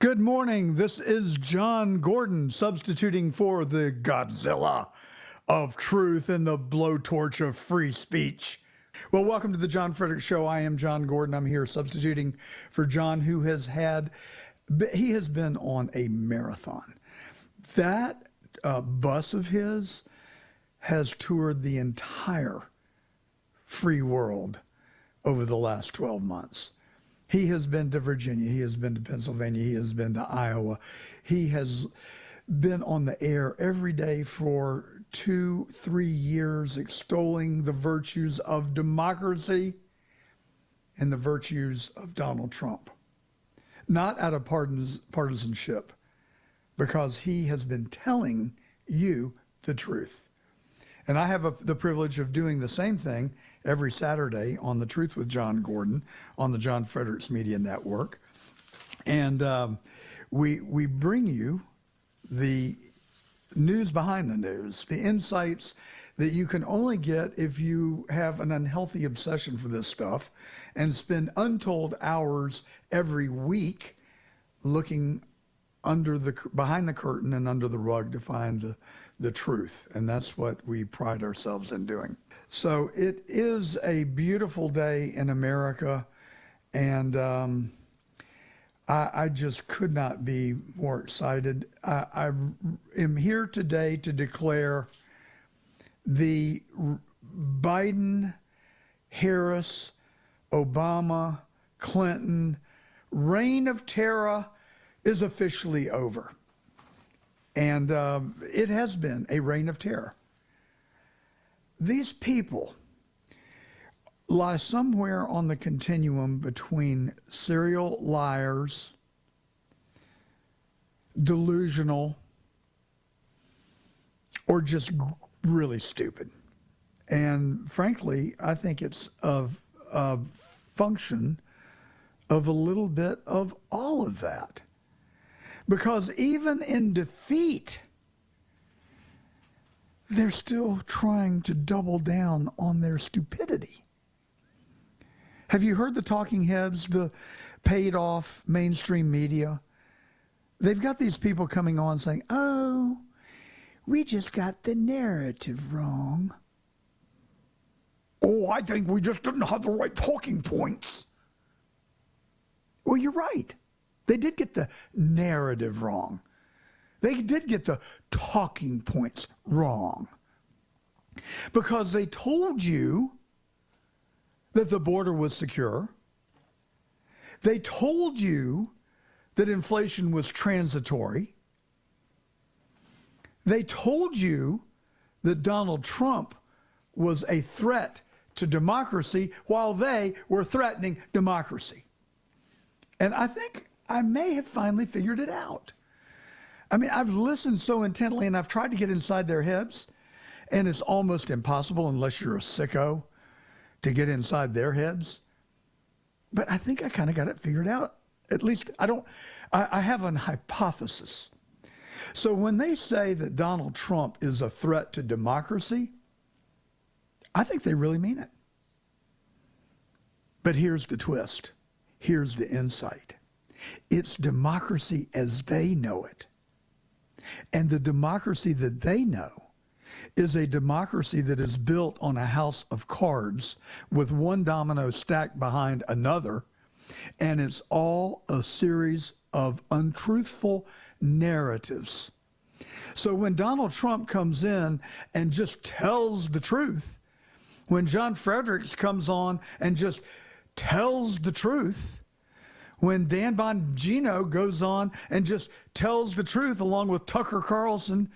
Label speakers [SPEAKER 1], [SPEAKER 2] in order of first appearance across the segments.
[SPEAKER 1] Good morning. This is John Gordon substituting for the Godzilla of truth and the blowtorch of free speech. Well, welcome to the John Fredericks Show. I am John Gordon. I'm here substituting for John, who has been on a marathon. That bus of his has toured the entire free world over the last 12 months. He has been to Virginia. He has been to Pennsylvania. He has been to Iowa. He has been on the air every day for 2-3 years, extolling the virtues of democracy and the virtues of Donald Trump. Not out of partisanship, because he has been telling you the truth. And I have the privilege of doing the same thing every Saturday on The Truth with John Gordon on the John Fredericks Media Network. And we bring you the news behind the news, the insights that you can only get if you have an unhealthy obsession for this stuff and spend untold hours every week looking behind the curtain and under the rug to find the truth. And that's what we pride ourselves in doing. So it is a beautiful day in America, and I just could not be more excited. I am here today to declare the Biden, Harris, Obama, Clinton reign of terror is officially over. And it has been a reign of terror. These people lie somewhere on the continuum between serial liars, delusional, or just really stupid. And frankly, I think it's a function of a little bit of all of that. Because even in defeat, they're still trying to double down on their stupidity. Have you heard the talking heads, the paid off mainstream media? They've got these people coming on saying, oh, we just got the narrative wrong. Oh, I think we just didn't have the right talking points. Well, you're right. They did get the narrative wrong. They did get the talking points wrong. Because they told you that the border was secure. They told you that inflation was transitory. They told you that Donald Trump was a threat to democracy while they were threatening democracy. And I think I may have finally figured it out. I mean, I've listened so intently and I've tried to get inside their heads, and it's almost impossible unless you're a sicko to get inside their heads. But I think I kind of got it figured out. At least I have an hypothesis. So when they say that Donald Trump is a threat to democracy, I think they really mean it. But here's the twist. Here's the insight. It's democracy as they know it. And the democracy that they know is a democracy that is built on a house of cards with one domino stacked behind another. And it's all a series of untruthful narratives. So when Donald Trump comes in and just tells the truth, when John Fredericks comes on and just tells the truth, when Dan Bongino goes on and just tells the truth along with Tucker Carlson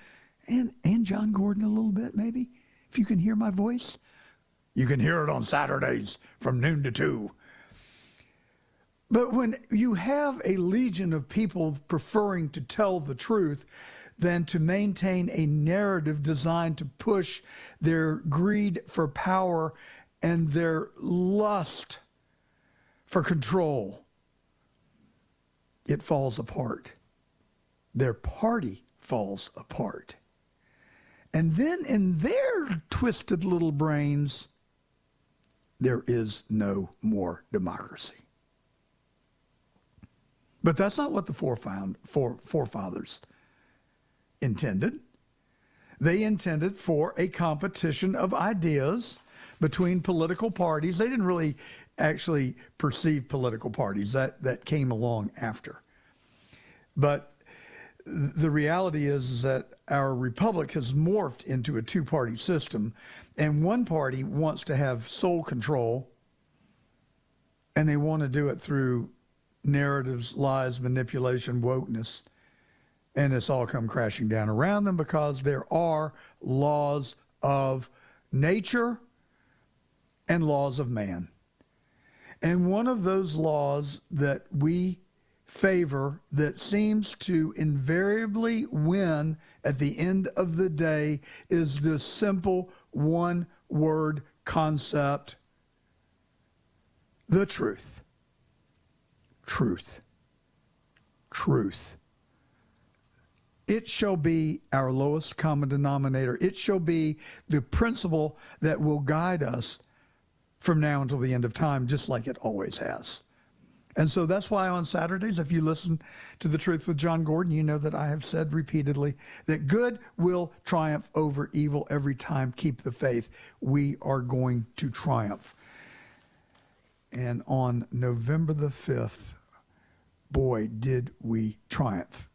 [SPEAKER 1] and John Gordon a little bit, maybe, if you can hear my voice. You can hear it on Saturdays from noon to 2. But when you have a legion of people preferring to tell the truth than to maintain a narrative designed to push their greed for power and their lust for control, it falls apart. Their party falls apart. And then in their twisted little brains, there is no more democracy. But that's not what the forefathers intended. They intended for a competition of ideas between political parties. They didn't really actually perceive political parties. That came along after. But the reality is that our republic has morphed into a two-party system, and one party wants to have sole control, and they want to do it through narratives, lies, manipulation, wokeness, and it's all come crashing down around them because there are laws of nature and laws of man. And one of those laws that we favor that seems to invariably win at the end of the day is this simple one-word concept: the truth. Truth. Truth. It shall be our lowest common denominator. It shall be the principle that will guide us from now until the end of time, just like it always has. And so that's why on Saturdays, if you listen to The Truth with John Gordon, you know that I have said repeatedly that good will triumph over evil every time. Keep the faith. We are going to triumph. And on November the 5th, boy, did we triumph.